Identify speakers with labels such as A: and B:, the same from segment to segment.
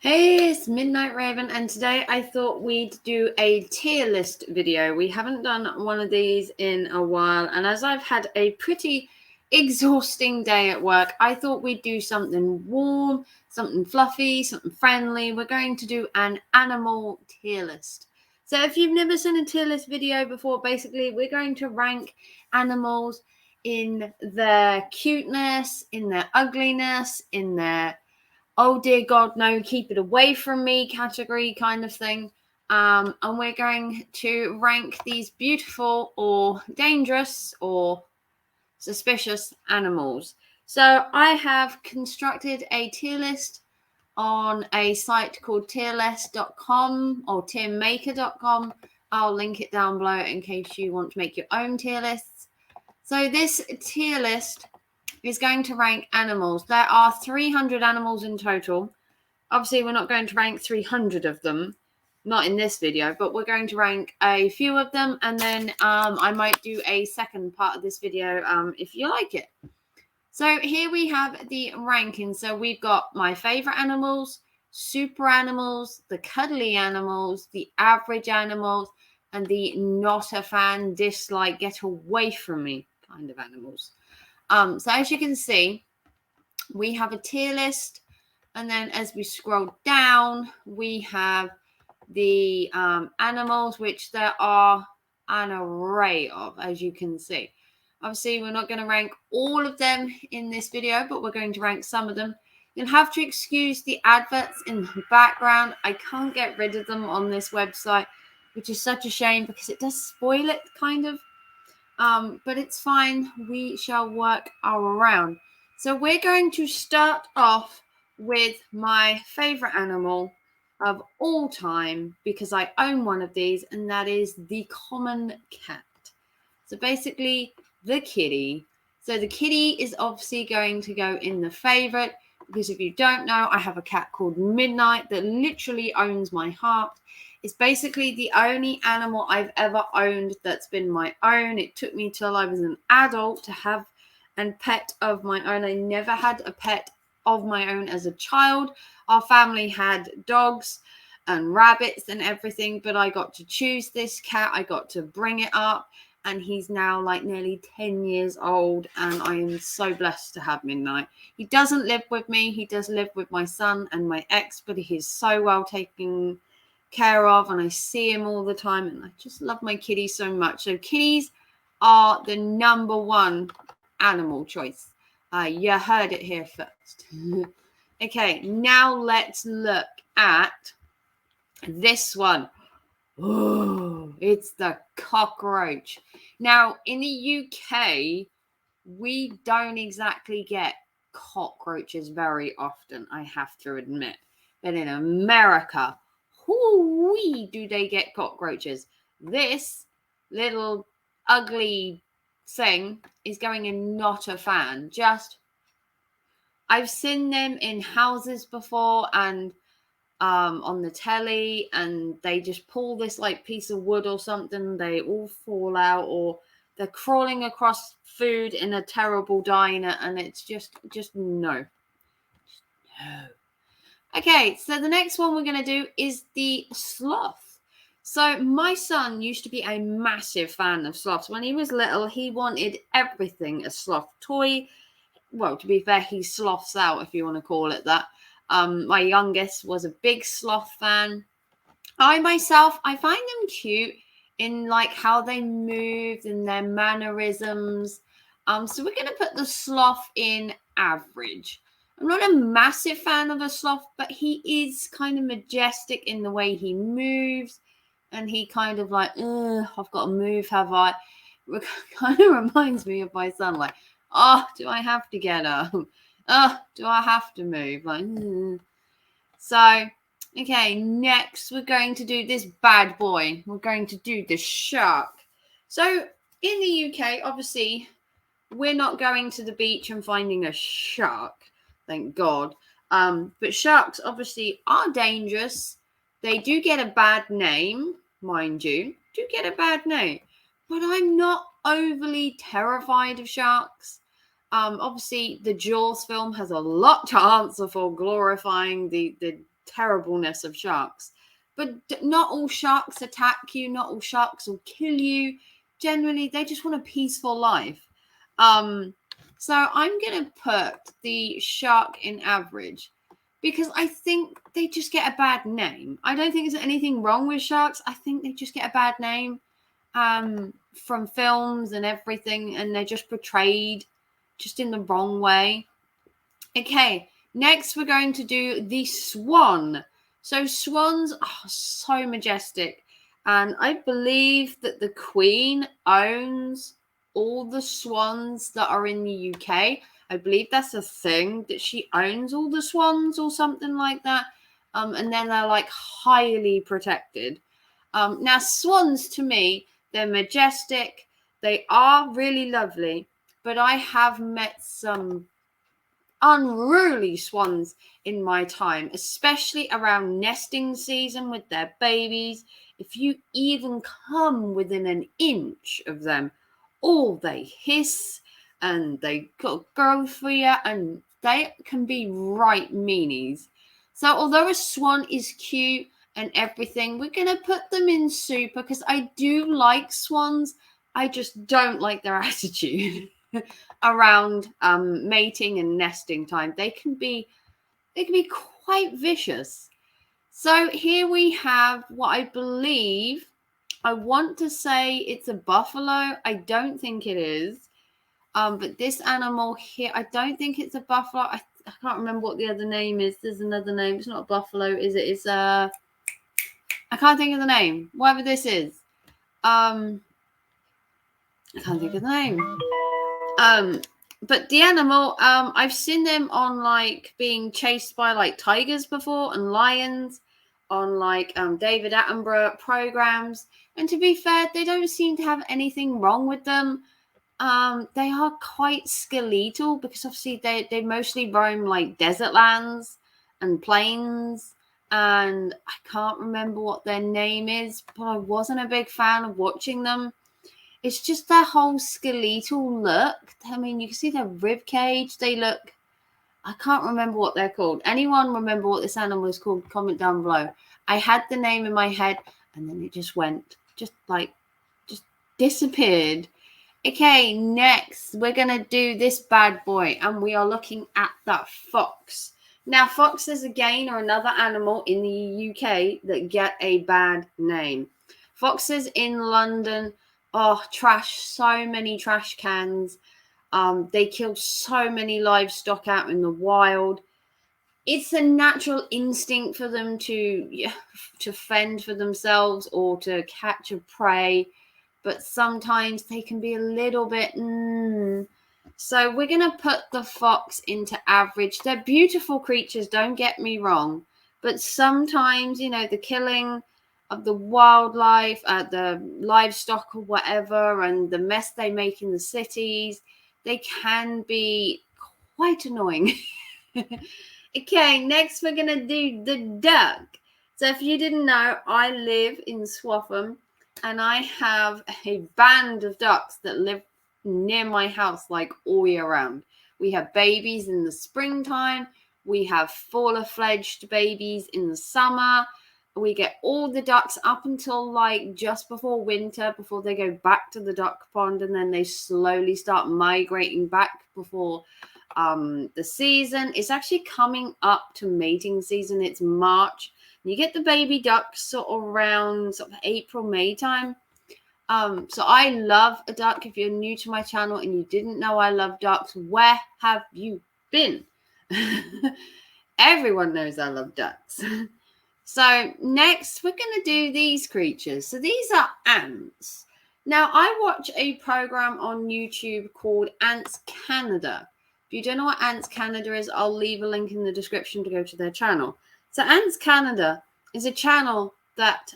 A: Hey, it's Midnight Raven, and today I thought we'd do a tier list video. We haven't done one of these in a while, and as I've had a pretty exhausting day at work, I thought we'd do something warm, something fluffy, something friendly. We're going to do an animal tier list. So if you've never seen a tier list video before, basically we're going to rank animals in their cuteness, in their ugliness, in their oh dear God, no, keep it away from me category kind of thing. And we're going to rank these beautiful or dangerous or suspicious animals. So I have constructed a tier list on a site called tierlist.com or tiermaker.com. I'll link it down below in case you want to make your own tier lists. So this tier list is going to rank animals. There are 300 animals in total. Obviously, we're not going to rank 300 of them, not in this video, but we're going to rank a few of them, and then I might do a second part of this video if you like it. So here we have the ranking. So we've got my favorite animals, super animals, the cuddly animals, the average animals, and the not a fan, dislike, get away from me kind of animals. So as you can see, we have a tier list, and then as we scroll down, we have the animals, which there are an array of, as you can see. Obviously, we're not going to rank all of them in this video, but we're going to rank some of them. You'll have to excuse the adverts in the background. I can't get rid of them on this website, which is such a shame because it does spoil it, kind of. But it's fine. We shall work around. So we're going to start off with my favorite animal of all time because I own one of these, and that is the common cat. So basically, the kitty. So the kitty is obviously going to go in the favorite because if you don't know, I have a cat called Midnight that literally owns my heart. It's basically the only animal I've ever owned that's been my own. It took me till I was an adult to have a pet of my own. I never had a pet of my own as a child. Our family had dogs and rabbits and everything, but I got to choose this cat. I got to bring it up, and he's now like nearly 10 years old, and I am so blessed to have Midnight. He doesn't live with me. He does live with my son and my ex, but he is so well taken care of, and I see him all the time, and I just love my kitty so much. So kitties are the number one animal choice. You heard it here first. Okay, now let's look at this one. Oh, it's the cockroach. Now, in the UK, we don't exactly get cockroaches very often, I have to admit. But in America, whoo-wee, do they get cockroaches. This little ugly thing is going in not a fan. Just, I've seen them in houses before and on the telly, and they just pull this like piece of wood or something, they all fall out, or they're crawling across food in a terrible diner, and it's just no. Okay, so the next one we're going to do is the sloth. So my son used to be a massive fan of sloths. When he was little, he wanted everything a sloth toy. Well, to be fair, he sloths out, if you want to call it that. My youngest was a big sloth fan. I myself, I find them cute in like how they move and their mannerisms. So we're going to put the sloth in average. I'm not a massive fan of a sloth, but he is kind of majestic in the way he moves, and he kind of like, I've got to move, have I? It kind of reminds me of my son, like, oh, do I have to get up? Oh, do I have to move? Like, So, okay, next we're going to do this bad boy. We're going to do the shark. So, in the UK, obviously, we're not going to the beach and finding a shark. Thank God. But sharks obviously are dangerous. They do get a bad name, mind you. Do get a bad name. But I'm not overly terrified of sharks. Obviously, the Jaws film has a lot to answer for glorifying the terribleness of sharks. But not all sharks attack you. Not all sharks will kill you. Generally, they just want a peaceful life. So I'm going to put the shark in average because I think they just get a bad name. I don't think there's anything wrong with sharks. I think they just get a bad name from films and everything, and they're just portrayed just in the wrong way. Okay, next we're going to do the swan. So swans are so majestic, and I believe that the Queen owns all the swans that are in the UK. I believe that's a thing, that she owns all the swans or something like that. And then they're like highly protected. Now swans, to me, they're majestic. They are really lovely, but I have met some unruly swans in my time, especially around nesting season with their babies. If you even come within an inch of them, they hiss and they go for you, and they can be right meanies. So although a swan is cute and everything, we're going to put them in super because I do like swans. I just don't like their attitude around mating and nesting time. They can be quite vicious. So here we have what I believe, I want to say it's a buffalo. I don't think it is. But this animal here, I don't think it's a buffalo. I can't remember what the other name is. There's another name. It's not a buffalo, is it? It's I can't think of the name. Whatever this is. I can't think of the name. But the animal, I've seen them on like being chased by like tigers before and lions on like David Attenborough programs. And to be fair, they don't seem to have anything wrong with them. They are quite skeletal because obviously they mostly roam like desert lands and plains. And I can't remember what their name is, but I wasn't a big fan of watching them. It's just their whole skeletal look. I mean, you can see their rib cage. They look, I can't remember what they're called. Anyone remember what this animal is called? Comment down below. I had the name in my head and then it just went, just disappeared. Okay, next we're going to do this bad boy, and we are looking at that fox. Now, foxes again are another animal in the UK that get a bad name. Foxes in London, trash, so many trash cans. They kill so many livestock out in the wild. It's a natural instinct for them to fend for themselves or to catch a prey, but sometimes they can be a little bit So we're going to put the fox into average. They're beautiful creatures, don't get me wrong, but sometimes, the killing of the wildlife, the livestock or whatever, and the mess they make in the cities, they can be quite annoying. Okay, next we're going to do the duck. So if you didn't know, I live in Swaffham, and I have a band of ducks that live near my house like all year round. We have babies in the springtime. We have full-fledged babies in the summer. We get all the ducks up until like just before winter, before they go back to the duck pond, and then they slowly start migrating back before the season. It's actually coming up to mating season. It's March. You get the baby ducks sort of around April, May time. So I love a duck. If you're new to my channel and you didn't know I love ducks, where have you been? Everyone knows I love ducks. So next we're going to do these creatures. So these are ants. Now I watch a program on YouTube called Ants Canada. If you don't know what Ants Canada is, I'll leave a link in the description to go to their channel. So Ants Canada is a channel that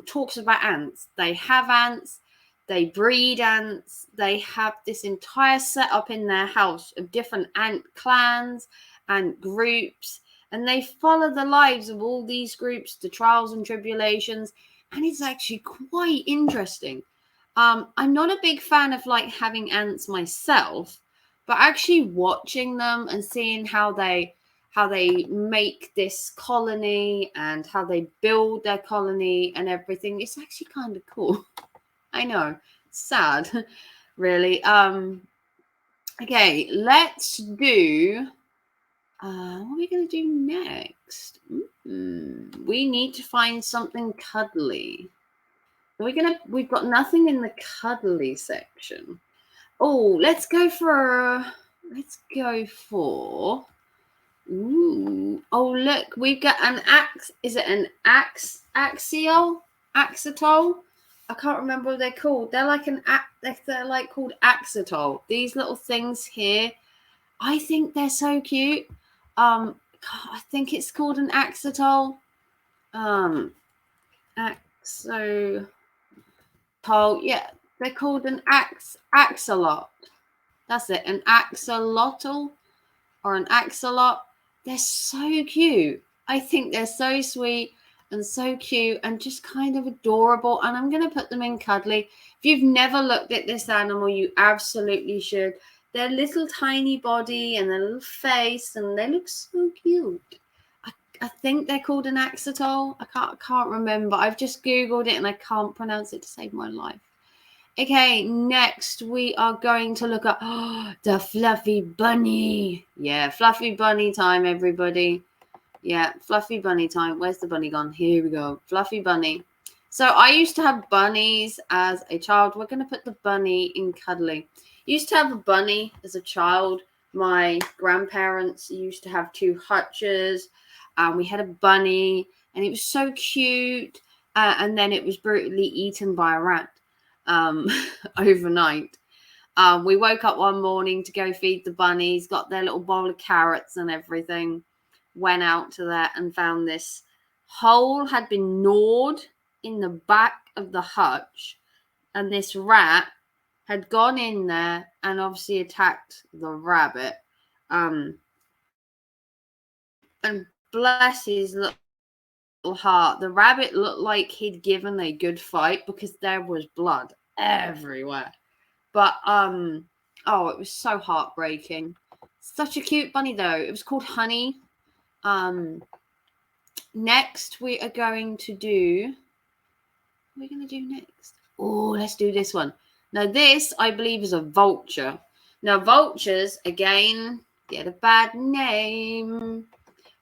A: talks about ants. They have ants, they breed ants, they have this entire setup in their house of different ant clans and groups, and they follow the lives of all these groups, the trials and tribulations, and it's actually quite interesting. I'm not a big fan of like having ants myself, but actually watching them and seeing how they how they make this colony and how they build their colony and everything. It's actually kind of cool. I know, sad, really. Okay, let's do. What are we going to do next? We need to find something cuddly. We've got nothing in the cuddly section. Oh, let's go for. Ooh. Oh, look, we've got an Is it an axolotl? I can't remember what they're called. They're like they're like called axolotl. These little things here, I think they're so cute. I think it's called an axolotl. Axolotl. Yeah, they're called an axolotl. That's it, an axolotl or an axolotl. They're so cute. I think they're so sweet and so cute and just kind of adorable. And I'm going to put them in cuddly. If you've never looked at this animal, you absolutely should. Their little tiny body and their little face, and they look so cute. I think they're called an axolotl. I can't remember. I've just Googled it and I can't pronounce it to save my life. Okay, next we are going to look at the fluffy bunny. Yeah, fluffy bunny time, everybody. Yeah, fluffy bunny time. Where's the bunny gone? Here we go. Fluffy bunny. So I used to have bunnies as a child. We're going to put the bunny in cuddly. Used to have a bunny as a child. My grandparents used to have 2 hutches. We had a bunny and it was so cute. And then it was brutally eaten by a rat overnight. We woke up one morning to go feed the bunnies, got their little bowl of carrots and everything, went out to that and found this hole had been gnawed in the back of the hutch, and this rat had gone in there and obviously attacked the rabbit. And bless his little heart, the rabbit looked like he'd given a good fight because there was blood everywhere. But oh, it was so heartbreaking. Such a cute bunny though. It was called Honey. Next we are going to do. What are we going to do next? Oh, let's do this one. Now this, I believe, is a vulture. Now vultures, again, get a bad name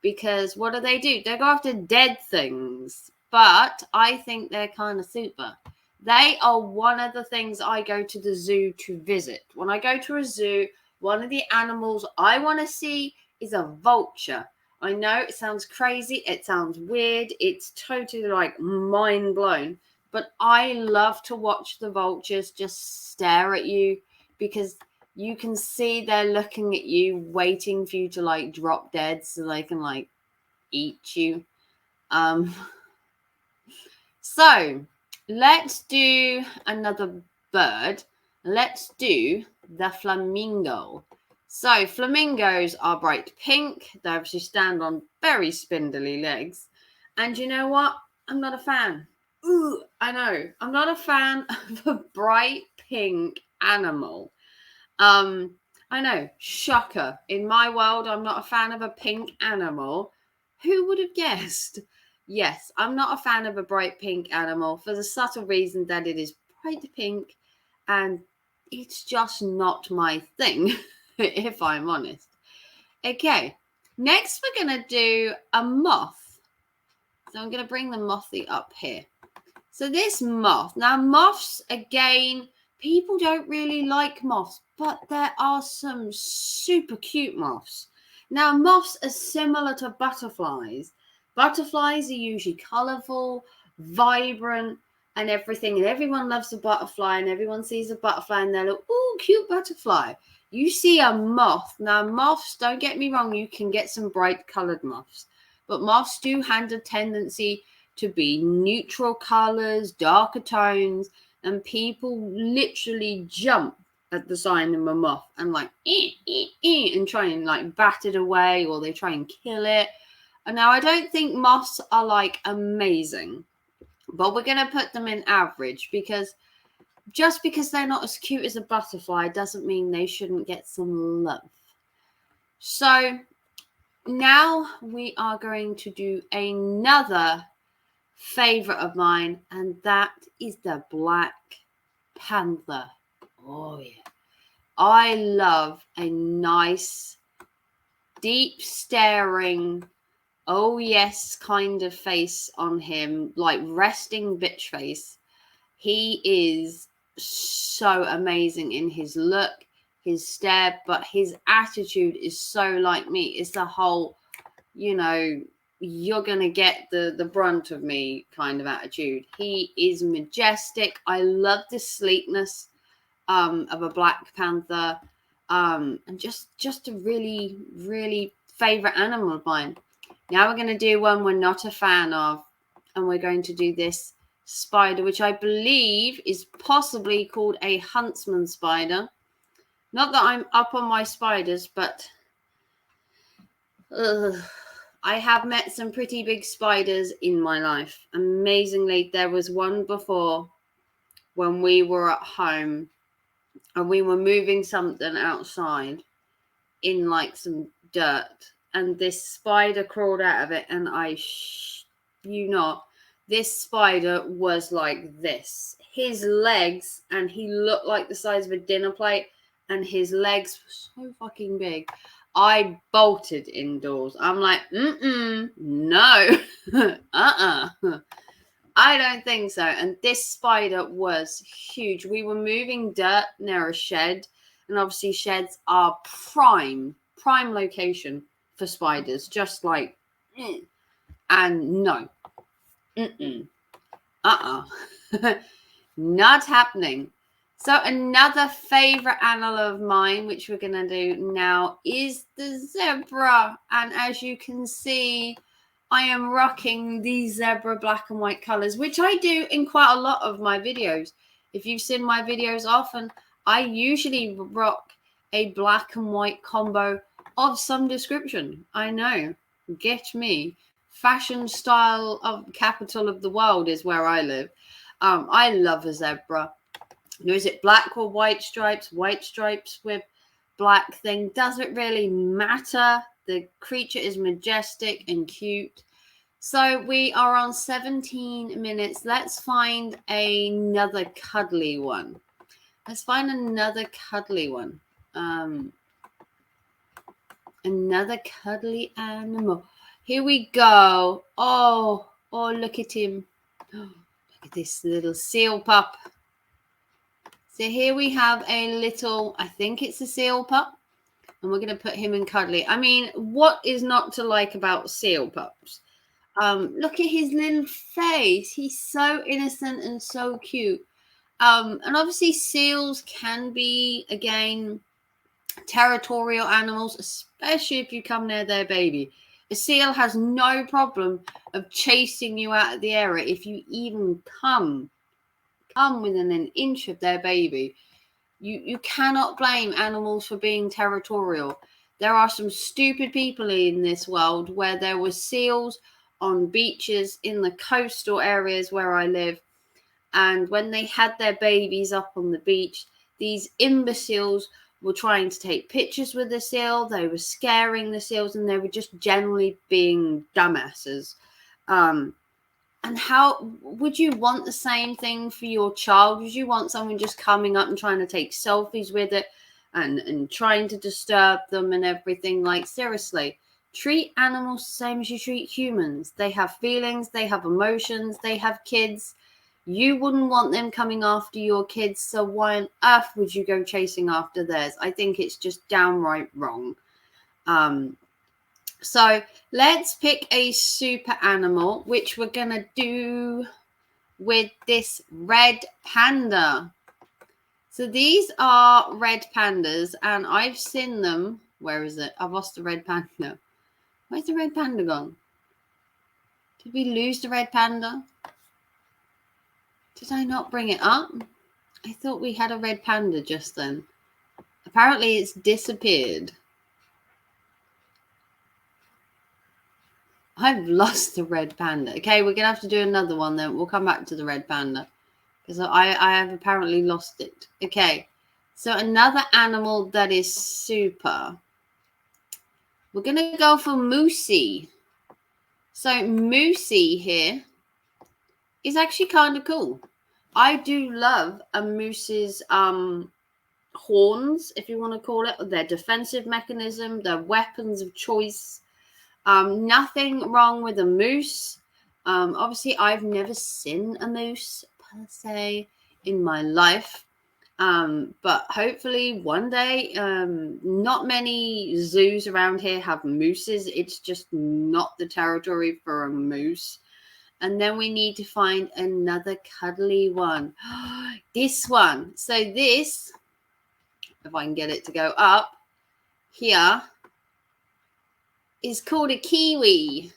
A: because what do? They go after dead things. But I think they're kind of super. They are one of the things I go to the zoo to visit. When I go to a zoo, one of the animals I want to see is a vulture. I know it sounds crazy. It sounds weird. It's totally like mind blown. But I love to watch the vultures just stare at you because you can see they're looking at you, waiting for you to like drop dead so they can like eat you. So let's do another bird. Let's do the flamingo. So flamingos are bright pink. They obviously stand on very spindly legs. And you know what? I'm not a fan. Ooh, I know. I'm not a fan of a bright pink animal. I know. Shocker. In my world, I'm not a fan of a pink animal. Who would have guessed? Yes, I'm not a fan of a bright pink animal for the subtle reason that it is bright pink and it's just not my thing, if I'm honest. Okay, next we're going to do a moth. So I'm going to bring the mothy up here. So this moth, now moths, again, people don't really like moths, but there are some super cute moths. Now moths are similar to butterflies. Butterflies are usually colourful, vibrant, and everything. And everyone loves a butterfly, and everyone sees a butterfly, and they're like, "Oh, cute butterfly." You see a moth. Now, moths, don't get me wrong, you can get some bright coloured moths. But moths do have a tendency to be neutral colours, darker tones, and people literally jump at the sign of a moth and like, and try and like bat it away, or they try and kill it. Now, I don't think moths are like amazing, but we're going to put them in average because just because they're not as cute as a butterfly doesn't mean they shouldn't get some love. So now we are going to do another favorite of mine, and that is the Black Panther. Oh yeah, I love a nice, deep staring, oh yes kind of face on him, like resting bitch face. He is so amazing in his look, his stare, but his attitude is so like me. It's the whole, you know, you're going to get the brunt of me kind of attitude. He is majestic. I love the sleekness of a Black Panther, and just a really, really favorite animal of mine. Now we're going to do one we're not a fan of, and we're going to do this spider, which I believe is possibly called a huntsman spider. Not that I'm up on my spiders, but I have met some pretty big spiders in my life. Amazingly, there was one before when we were at home and we were moving something outside in like some dirt, and this spider crawled out of it, and this spider was like this. His legs, and he looked like the size of a dinner plate, and his legs were so fucking big. I bolted indoors. I'm like, no, I don't think so. And this spider was huge. We were moving dirt near a shed, and obviously sheds are prime location for spiders, just like, and no, not happening. So another favorite animal of mine, which we're going to do now, is the zebra. And as you can see, I am rocking these zebra black and white colors, which I do in quite a lot of my videos. If you've seen my videos often, I usually rock a black and white combo of some description. I know, get me. Fashion style of capital of the world is where I live. I love a zebra. Is it black or white stripes? White stripes with black thing. Doesn't really matter. The creature is majestic and cute. So we are on 17 minutes. Let's find another cuddly one. Let's find another cuddly one. Another cuddly animal. Here we go. Oh, look at him. Look at this little seal pup. So here we have a little, I think it's a seal pup, and we're going to put him in cuddly. I mean, what is not to like about seal pups? Look at his little face. He's so innocent and so cute. And obviously seals can be, again, territorial animals, especially if you come near their baby. A seal has no problem of chasing you out of the area if you even come within an inch of their baby. You cannot blame animals for being territorial. There are some stupid people in this world where there were seals on beaches in the coastal areas where I live, and when they had their babies up on the beach, these imbeciles were trying to take pictures with the seal. They were scaring the seals, and they were just generally being dumbasses. And how would you want the same thing for your child? Would you want someone just coming up and trying to take selfies with it and trying to disturb them and everything? Like, seriously, treat animals the same as you treat humans. They have feelings, they have emotions, they have kids. You wouldn't want them coming after your kids, so why on earth would you go chasing after theirs? I think it's just downright wrong. So let's pick a super animal, which we're going to do with this red panda. So these are red pandas, and I've seen them. Where is it? I've lost the red panda. Where's the red panda gone? Did we lose the red panda? Did I not bring it up? I thought we had a red panda just then. Apparently it's disappeared. I've lost the red panda. Okay, we're going to have to do another one then. We'll come back to the red panda because I have apparently lost it. Okay, so another animal that is super. We're going to go for Moosey. So Moosey here is actually kind of cool. I do love a moose's horns, if you want to call it, their defensive mechanism, their weapons of choice. Nothing wrong with a moose. Obviously, I've never seen a moose per se in my life. But hopefully one day, not many zoos around here have mooses. It's just not the territory for a moose. And then we need to find another cuddly one. This one. So this, if I can get it to go up here, is called a kiwi.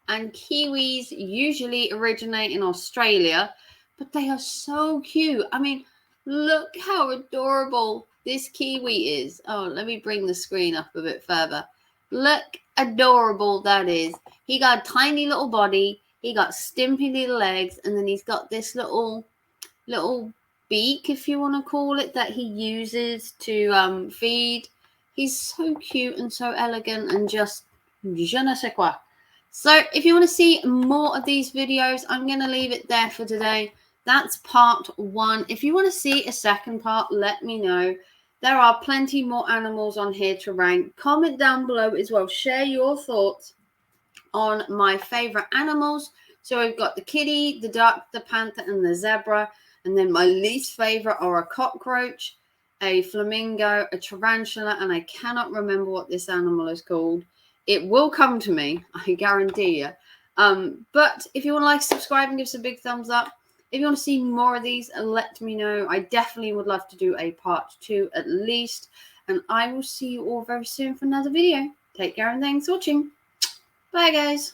A: And kiwis usually originate in Australia, but they are so cute. I mean, look how adorable this kiwi is. Oh, let me bring the screen up a bit further. Look adorable that is. He got a tiny little body. He got stimpy little legs, and then he's got this little beak, if you want to call it, that he uses to feed. He's so cute and so elegant and just je ne sais quoi. So if you want to see more of these videos, I'm going to leave it there for today. That's part 1. If you want to see a second part, let me know. There are plenty more animals on here to rank. Comment down below as well. Share your thoughts on my favorite animals. So we've got the kitty, the duck, the panther, and the zebra. And then my least favorite are a cockroach, a flamingo, a tarantula, and I cannot remember what this animal is called. It will come to me, I guarantee you. But if you want to like, subscribe, and give us a big thumbs up. If you want to see more of these, let me know. I definitely would love to do a part 2 at least. And I will see you all very soon for another video. Take care and thanks for watching. Bye, guys.